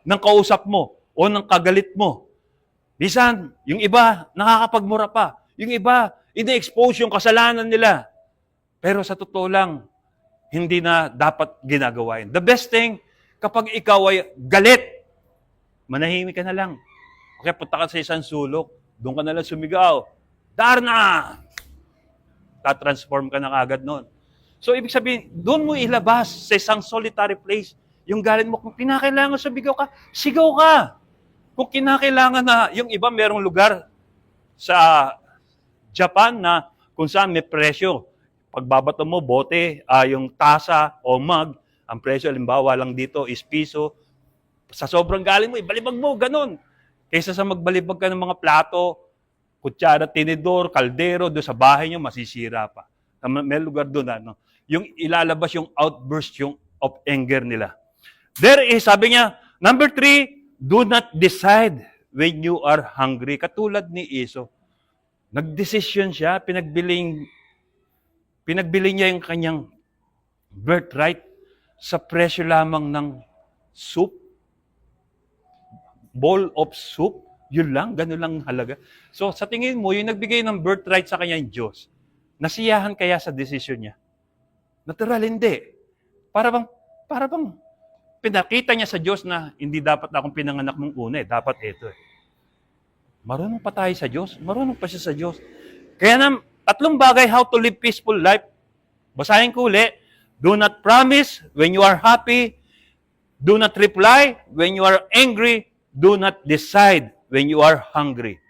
ng kausap mo o ng kagalit mo. Bisan, yung iba, nakakapagmura pa. Yung iba, ina-expose yung kasalanan nila. Pero sa totoo lang, hindi na dapat ginagawa yun. The best thing, kapag ikaw ay galit, manahimik ka na lang. Okay, punta ka sa isang sulok, doon ka na lang sumigaw. Darna! Ta-transform ka na agad noon. So, ibig sabihin, doon mo ilabas sa isang solitary place yung galit mo. Kung kinakailangan sumigaw ka, sigaw ka. Kung kinakailangan na yung iba merong lugar sa Japan na kung saan may presyo. Pagbabato mo, bote, yung tasa o mug, ang presyo, halimbawa lang dito is piso. Sa sobrang galing mo, ibalibag mo, ganun. Kaysa sa magbalibag ka ng mga plato, kutsara, tinidor, kaldero, doon sa bahay nyo, masisira pa. May lugar doon, yung ilalabas yung outburst of anger nila. There is, sabi niya, number 3, do not decide when you are hungry. Katulad ni Esau. Nagdesisyon siya, pinagbili niya yung kanyang birthright sa presyo lamang ng soup. Bowl of soup. Yun lang, gano'n lang halaga. So, sa tingin mo, yung nagbigay ng birthright sa kanyang Diyos, nasiyahan kaya sa desisyon niya? Natural, hindi. Para bang pinakita niya sa Diyos na hindi dapat akong pinanganak mong una, dapat ito. Marunong pa tayo sa Diyos. Marunong pa siya sa Diyos. Kaya 3 bagay how to live peaceful life. Basahin ko uli. Do not promise when you are happy. Do not reply when you are angry. Do not decide when you are hungry.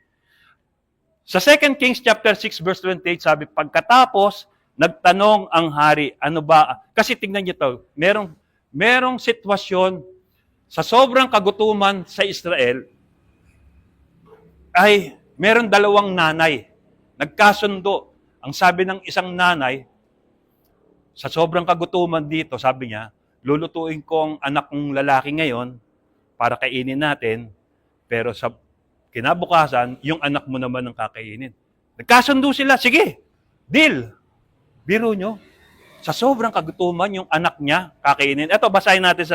Sa 2 Kings chapter 6 verse 28, sabi, pagkatapos, nagtanong ang hari, ano ba? Kasi tingnan niyo to, merong sitwasyon sa sobrang kagutuman sa Israel, ay meron 2 nanay. Nagkasundo. Ang sabi ng isang nanay, sa sobrang kagutuman dito, sabi niya, lulutuin ko ang anak kong lalaki ngayon para kainin natin, pero sa kinabukasan, yung anak mo naman ang kakainin. Nagkasundo sila, sige, deal. Biro nyo, sa sobrang kagutuman, yung anak niya kakainin. Ito, basahin natin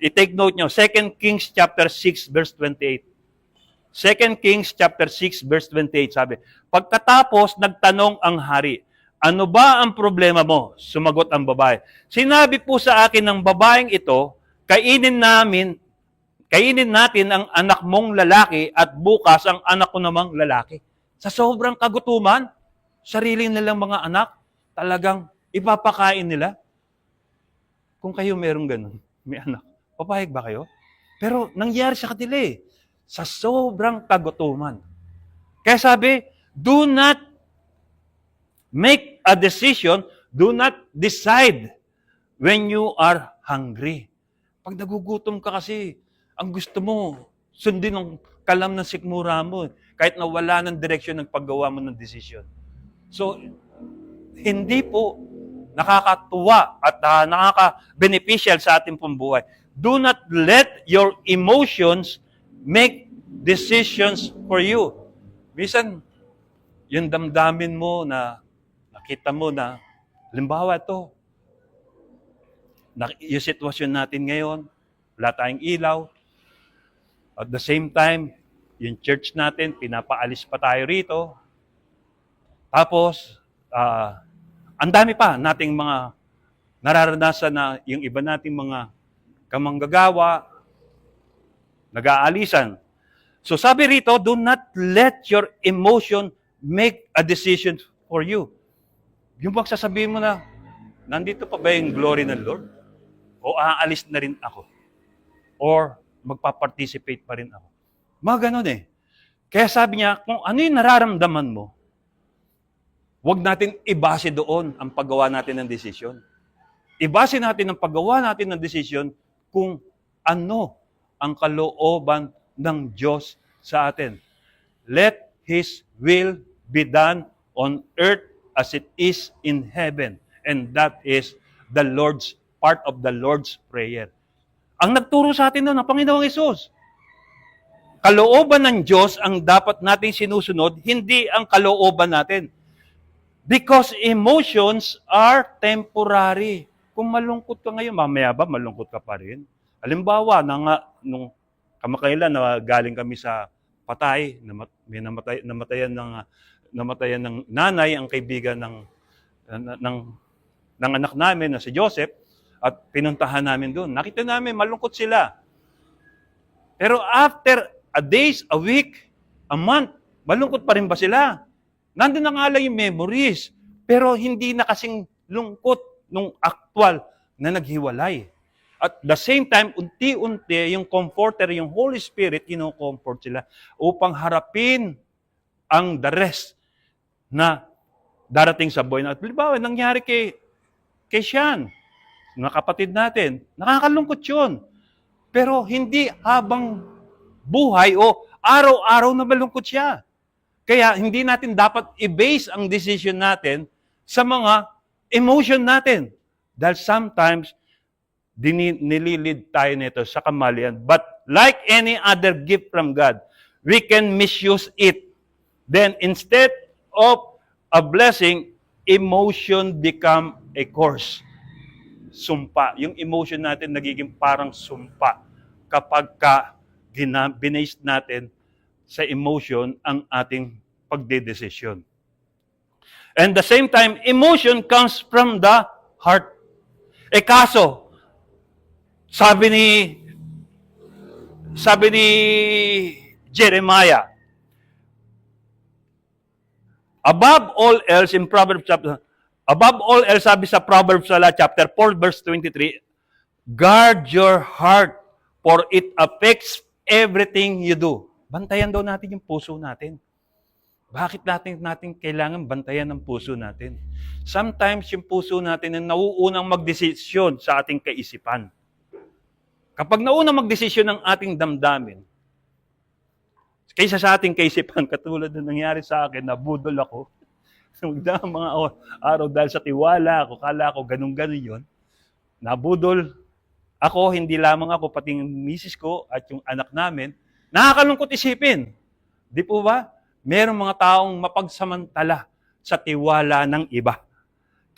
i-take note nyo, 2 Kings chapter 6 verse 28. 2 Kings chapter 6 verse 28, sabi, pagkatapos nagtanong ang hari, ano ba ang problema mo? Sumagot ang babae. Sinabi po sa akin ng babaeng ito, kainin natin ang anak mong lalaki at bukas ang anak ko namang lalaki. Sa sobrang kagutuman, sarili nilang mga anak, talagang ipapakain nila. Kung kayo merong ganun, may anak, papayag ba kayo? Pero nangyari sa kanila sa sobrang kagutuman. Kaya sabi, do not make a decision, do not decide when you are hungry. Pag nagugutom ka kasi, ang gusto mo, sundin ang kalam ng sikmura mo, kahit na wala ng direksyon ng paggawa mo ng desisyon. So, hindi po nakakatuwa at nakaka-beneficial sa ating pambuhay. Do not let your emotions make decisions for you. Minsan, yung damdamin mo na nakita mo na, halimbawa ito, yung sitwasyon natin ngayon, wala tayong ilaw. At the same time, yung church natin, pinapaalis pa tayo rito. Tapos, ang dami pa nating mga nararanasan na yung iba nating mga kamanggagawa, nag-aalisan. So sabi rito, do not let your emotion make a decision for you. Yung bang sasabihin mo na, nandito pa ba yung glory ng Lord? O aalis na rin ako? Or magpa-participate pa rin ako? Mga ganun Kaya sabi niya, kung ano yung nararamdaman mo, huwag natin ibase doon ang paggawa natin ng desisyon. Ibase natin ang paggawa natin ng desisyon kung ano ang kalooban ng Diyos sa atin. Let His will be done on earth as it is in heaven. And that is the Lord's part of the Lord's Prayer. Ang nagturo sa atin ng Panginoong Hesus. Kalooban ng Diyos ang dapat nating sinusunod, hindi ang kalooban natin. Because emotions are temporary. Kung malungkot ka ngayon, mamaya ba malungkot ka pa rin? Halimbawa, nung kamakailan na galing kami sa patay, may namatayan ng nanay, ang kaibigan ng anak namin na si Joseph, at pinuntahan namin doon. Nakita namin, malungkot sila. Pero after a days, a week, a month, malungkot pa rin ba sila? Nandun na nga lang yung memories, pero hindi na kasing lungkot nung actual na naghiwalay. At the same time, unti-unti, yung comforter, yung Holy Spirit, kino-comfort sila upang harapin ang the rest na darating sa buhay na. Halimbawa, nangyari kay Sean, mga kapatid natin, nakakalungkot yun. Pero hindi habang buhay o araw-araw na malungkot siya. Kaya hindi natin dapat i-base ang decision natin sa mga emotion natin. Dahil sometimes, nililid tayo nito sa kamalian. But like any other gift from God, we can misuse it. Then instead of a blessing, emotion become a curse. Sumpa. Yung emotion natin nagiging parang sumpa kapag binase natin sa emotion ang ating pagdedesisyon. And the same time, emotion comes from the heart. Kaso, sabi ni Jeremiah, above all else, sabi sa Proverbs chapter 4, verse 23, guard your heart, for it affects everything you do. Bantayan daw natin yung puso natin. Bakit natin kailangan bantayan ng puso natin? Sometimes yung puso natin ang nauunang magdesisyon sa ating kaisipan. Kapag naunang magdesisyon ng ating damdamin, kaysa sa ating kaisipan, katulad na nangyari sa akin, nabudol ako. Mga araw dahil sa tiwala ako, kala ko ganun-ganun yun. Nabudol ako, hindi lamang ako, pati yung misis ko at yung anak namin, nakakalungkot isipin. Di po ba? Merong mga taong mapagsamantala sa tiwala ng iba.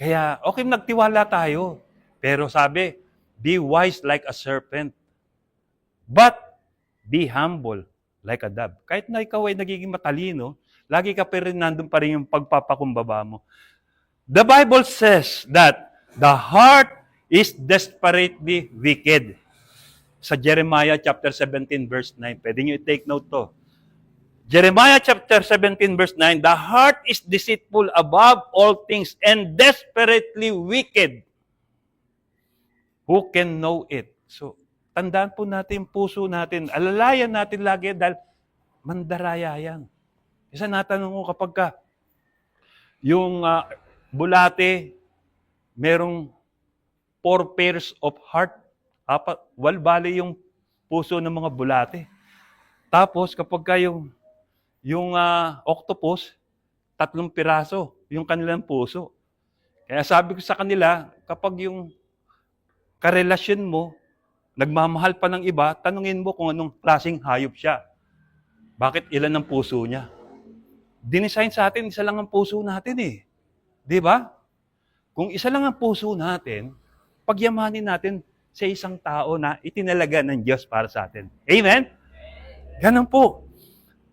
Kaya, okay, nagtiwala tayo. Pero sabi, be wise like a serpent, but be humble like a dove. Kahit na ikaw ay nagiging matalino, lagi ka pa rin nandun pa rin yung pagpapakumbaba mo. The Bible says that the heart is desperately wicked. Sa Jeremiah chapter 17 verse 9. Pwede nyo i-take note to. Jeremiah chapter 17 verse 9, the heart is deceitful above all things and desperately wicked. Who can know it? So, tandaan po natin yung puso natin. Alalayan natin lagi dahil mandaraya yan. Isa natanong ko kapag yung bulate, merong 4 pairs of heart. Walbali yung puso ng mga bulate. Tapos kapag yung octopus, 3 piraso yung kanilang puso. Kaya sabi ko sa kanila, kapag yung karelasyon mo, nagmamahal pa ng iba, tanungin mo kung anong klaseng hayop siya. Bakit ilan ang puso niya? Dinesign sa atin, isa lang ang puso natin eh. Di ba? Kung isa lang ang puso natin, pagyamanin natin sa isang tao na itinalaga ng Diyos para sa atin. Amen? Ganun po.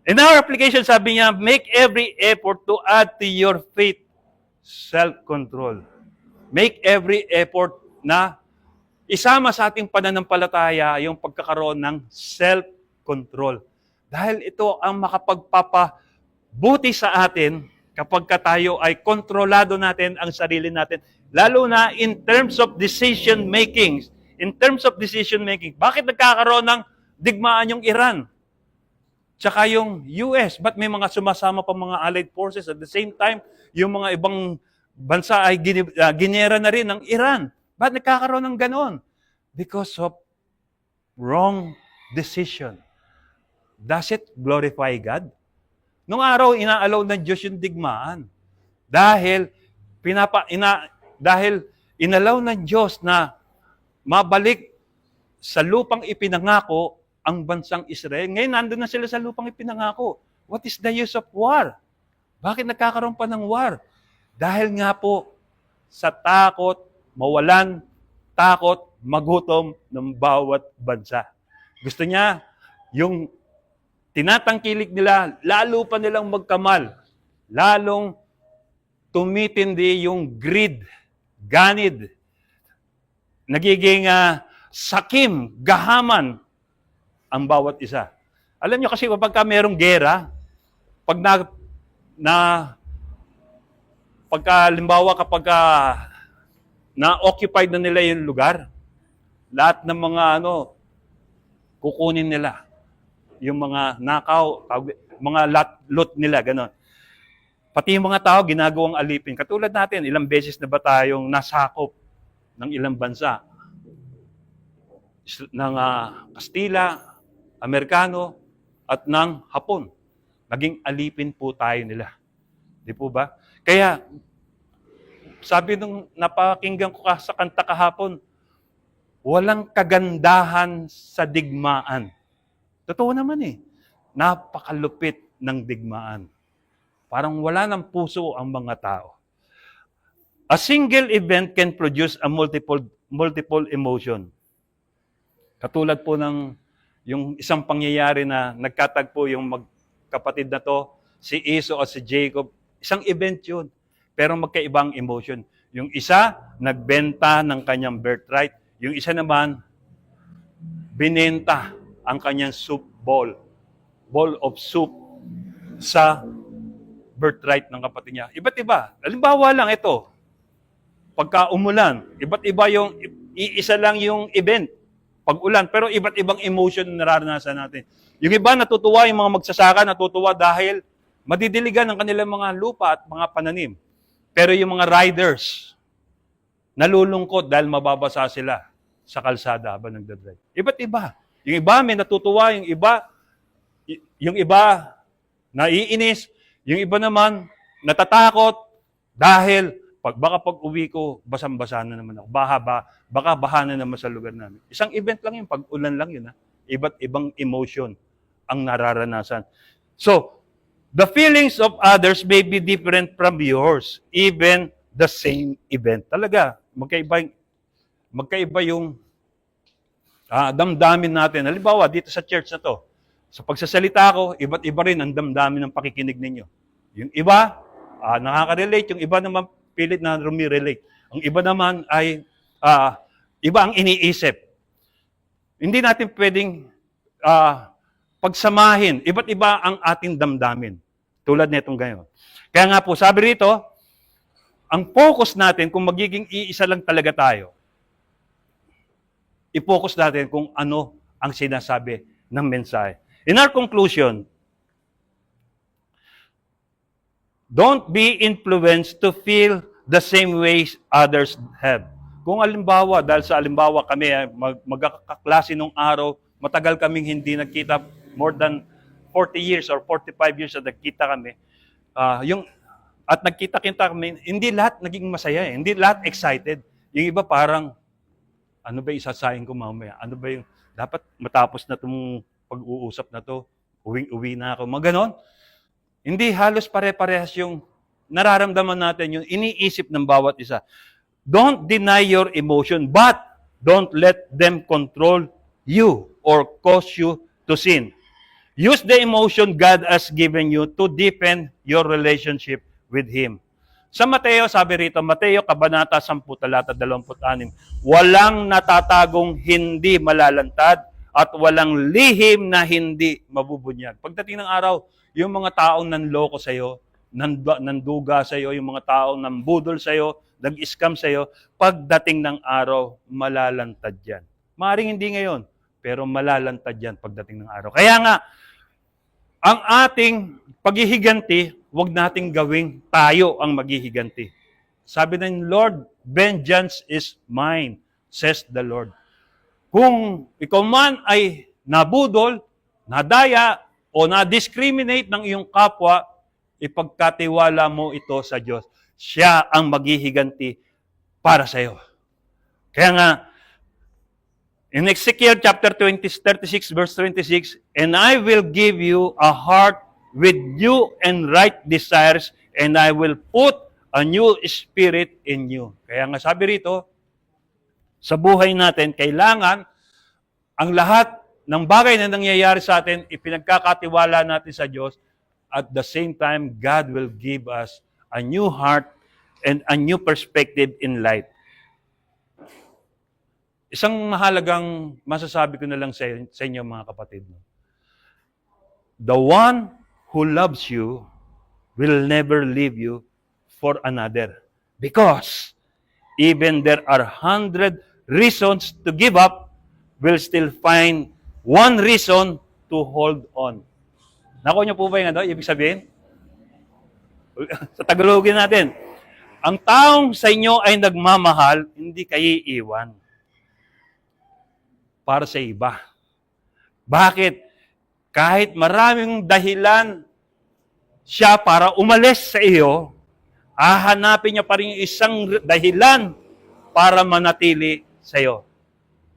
In our application, sabi niya, make every effort to add to your faith self-control. Make every effort na isama sa ating pananampalataya yung pagkakaroon ng self-control. Dahil ito ang makapagpapabuti sa atin kapag tayo ay kontrolado natin ang sarili natin. Lalo na in terms of decision making. In terms of decision making. Bakit nagkakaroon ng digmaan yung Iran? Tsaka yung US, ba't may mga sumasama pa mga allied forces at the same time, yung mga ibang bansa ay ginera na rin ng Iran. Ba't nagkakaroon ng ganon? Because of wrong decision. Does it glorify God? Nung araw, inaalaw ng Diyos yung digmaan. Dahil inalaw ng Diyos na mabalik sa lupang ipinangako ang bansang Israel. Ngayon, nandun na sila sa lupang ipinangako. What is the use of war? Bakit nagkakaroon pa ng war? Dahil nga po, sa takot, mawalan, takot, magutom ng bawat bansa. Gusto niya, yung tinatangkilik nila, lalo pa nilang magkamal. Lalong tumitindi yung greed, ganid. Nagiging sakim, gahaman, ang bawat isa. Alam niyo kasi kapag merong gera, pag kapag na-occupied na nila yung lugar, lahat ng mga kukunin nila. Yung mga nakaw, mga lot nila, gano'n. Pati yung mga tao, ginagawang alipin. Katulad natin, ilang beses na ba tayong nasakop ng ilang bansa? Ng Kastila, Amerikano, at ng Hapon. Naging alipin po tayo nila. Di po ba? Kaya, sabi nung napakinggan ko sa kanta kahapon, walang kagandahan sa digmaan. Totoo naman eh. Napakalupit ng digmaan. Parang wala ng puso ang mga tao. A single event can produce a multiple emotion. Katulad po ng yung isang pangyayari na nagkatagpo yung magkapatid na to, si Esau at si Jacob. Isang event yun, pero magkaibang emotion. Yung isa, nagbenta ng kanyang birthright. Yung isa naman, binenta ang kanyang soup bowl of soup sa birthright ng kapatid niya. Iba't iba. Halimbawa lang ito, pagka umulan, iba't iba yung, iisa lang yung event, pag-ulan, pero iba't ibang emotion na nararanasan natin. Yung iba natutuwa, yung mga magsasaka natutuwa dahil madidiligan ang kanilang mga lupa at mga pananim. Pero yung mga riders, nalulungkot dahil mababasa sila sa kalsada habang nagdadrive. Iba't iba. Yung iba may natutuwa, yung iba naiinis, yung iba naman natatakot dahil baka pag uwi ko, basang-basa na naman ako. Baka baha na naman sa lugar namin. Isang event lang yun, pag-ulan lang yun. Iba't ibang emotion ang nararanasan. So, the feelings of others may be different from yours, even the same event. Talaga, magkaiba yung damdamin natin. Halimbawa, dito sa church na to, sa pagsasalita ko, iba't iba rin ang damdamin ng pakikinig ninyo. Yung iba, nakaka-relate. Yung iba naman, pilit na relate. Ang iba naman ay iba ang iniisip. Hindi natin pwedeng pagsamahin. Iba't iba ang ating damdamin. Tulad nitong gayon. Kaya nga po, sabi rito, ang focus natin, kung magiging iisa lang talaga tayo, i-focus natin kung ano ang sinasabi ng mensahe. In our conclusion, don't be influenced to feel the same ways others have. Kung alimbawa, dahil sa alimbawa kami, magkakaklase nung araw, matagal kaming hindi nagkita, more than 40 years or 45 years na nagkita kami, at nagkita-kita kami, hindi lahat naging masaya eh. Hindi lahat excited. Yung iba parang, ano ba isasayin ko mamaya? Ano ba yung, dapat matapos na itong pag-uusap na to, uwing-uwi na ako, mga ganon. Hindi halos pare-parehas yung nararamdaman natin, yung iniisip ng bawat isa. Don't deny your emotion, but don't let them control you or cause you to sin. Use the emotion God has given you to deepen your relationship with Him. Sa Mateo, sabi rito, Mateo, Kabanata 10, talata 26, walang natatagong hindi malalantad at walang lihim na hindi mabubunyag. Pagdating ng araw, yung mga taong nanloko sa'yo, nanduga sa'yo, yung mga taong nambudol sa'yo, nag-scam sa'yo, pagdating ng araw, malalantad yan. Maaaring hindi ngayon, pero malalantad yan pagdating ng araw. Kaya nga, ang ating paghihiganti, huwag nating gawing tayo ang maghihiganti. Sabi ng Lord, vengeance is mine, says the Lord. Kung ikaw man ay nabudol, nadaya, o na-discriminate ng iyong kapwa, ipagkatiwala mo ito sa Diyos. Siya ang maghihiganti para sa iyo. Kaya nga, in Ezekiel chapter 36, verse 26, and I will give you a heart with new and right desires, and I will put a new spirit in you. Kaya nga sabi rito, sa buhay natin, kailangan ang lahat ng bagay na nangyayari sa atin, ipinagkakatiwala natin sa Diyos. At the same time, God will give us a new heart and a new perspective in life. Isang mahalagang masasabi ko na lang sa inyo mga kapatid. The one who loves you will never leave you for another. Because even there are 100 reasons to give up, will still find one reason to hold on. Nakuha niyo po ba yung ibig sabihin? Sa Tagalogin natin, ang taong sa inyo ay nagmamahal, hindi kayo iiwan para sa iba. Bakit? Kahit maraming dahilan siya para umalis sa iyo, hahanapin niya pa rin isang dahilan para manatili sa iyo.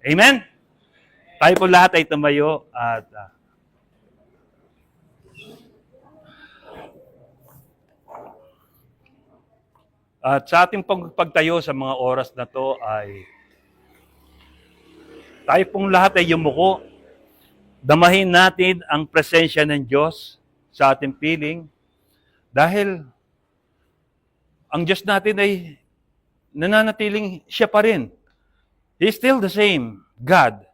Amen? Tayo po lahat ay tumayo at sa ating pagtayo sa mga oras na to ay tayo pong lahat ay yumuko. Damahin natin ang presensya ng Diyos sa ating piling dahil ang Diyos natin ay nananatiling siya pa rin. He's still the same God.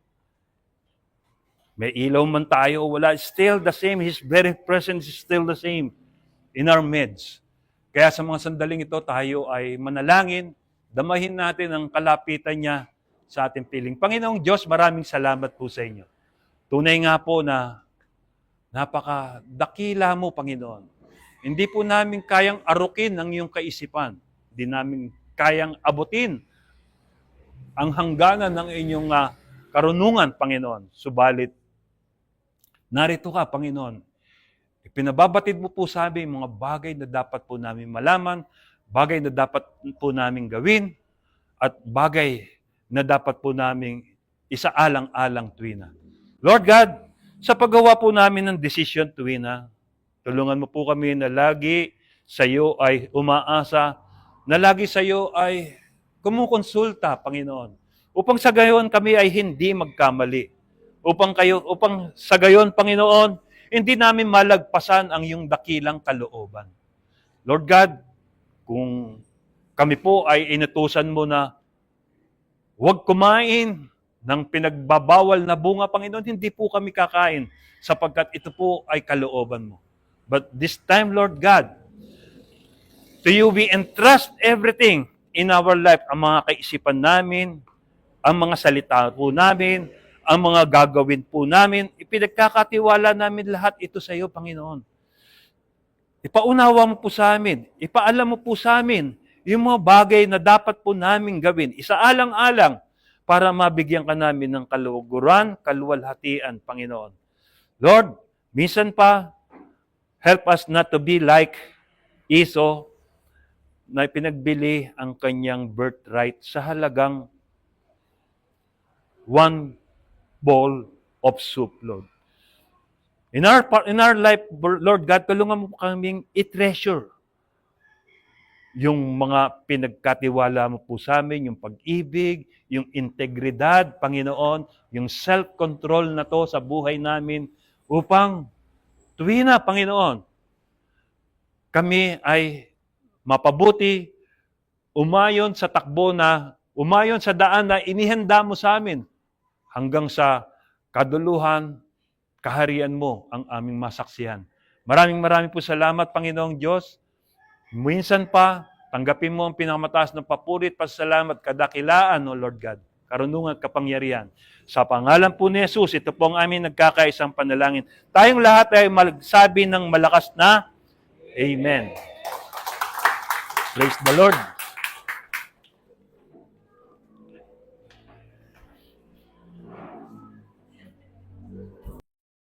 May ilaw man tayo o wala, still the same. His very presence is still the same in our midst. Kaya sa mga sandaling ito, tayo ay manalangin, damahin natin ang kalapitan niya sa ating piling. Panginoong Diyos, maraming salamat po sa inyo. Tunay nga po na napakadakila mo, Panginoon. Hindi po namin kayang arukin ang iyong kaisipan. Hindi namin kayang abutin ang hangganan ng inyong karunungan, Panginoon. Subalit, narito ka, Panginoon. Ipinababatid mo po sa amin mga bagay na dapat po namin malaman, bagay na dapat po namin gawin, at bagay na dapat po namin isaalang-alang tuwina. Lord God, sa paggawa po namin ng desisyon tuwina, tulungan mo po kami na lagi sa iyo ay umaasa, na lagi sa iyo ay kumukonsulta, Panginoon, upang sa gayon kami ay hindi magkamali. Upang sa gayon, Panginoon, hindi namin malagpasan ang iyong dakilang kalooban. Lord God, kung kami po ay inutusan mo na huwag kumain ng pinagbabawal na bunga, Panginoon. Hindi po kami kakain sapagkat ito po ay kalooban mo. But this time, Lord God, to you we entrust everything in our life. Ang mga kaisipan namin, ang mga salita po namin, ang mga gagawin po namin, ipinagkakatiwala namin lahat ito sa iyo, Panginoon. Ipaunawa mo po sa amin, ipaalam mo po sa amin yung mga bagay na dapat po namin gawin. Isaalang-alang para mabigyan ka namin ng kaluguran, kaluwalhatian, Panginoon. Lord, minsan pa, help us not to be like Esau na pinagbili ang kanyang birthright sa halagang 1 bowl of soup, Lord. In our life, Lord God, tulungan mo kaming i-treasure yung mga pinagkatiwala mo po sa amin, yung pag-ibig, yung integridad, Panginoon, yung self-control na to sa buhay namin upang tuwi na, Panginoon, kami ay mapabuti, umayon sa takbo na, umayon sa daan na inihanda mo sa amin hanggang sa kaduluhan, kaharian mo ang aming masaksihan. Maraming po salamat, Panginoong Diyos. Minsan pa, tanggapin mo ang pinakamataas ng papurit, pasalamat, kadakilaan, O Lord God, karunungan at kapangyarihan. Sa pangalan po ni Jesus, ito po ang aming nagkakaisang panalangin. Tayong lahat ay magsabi ng malakas na Amen. Praise the Lord.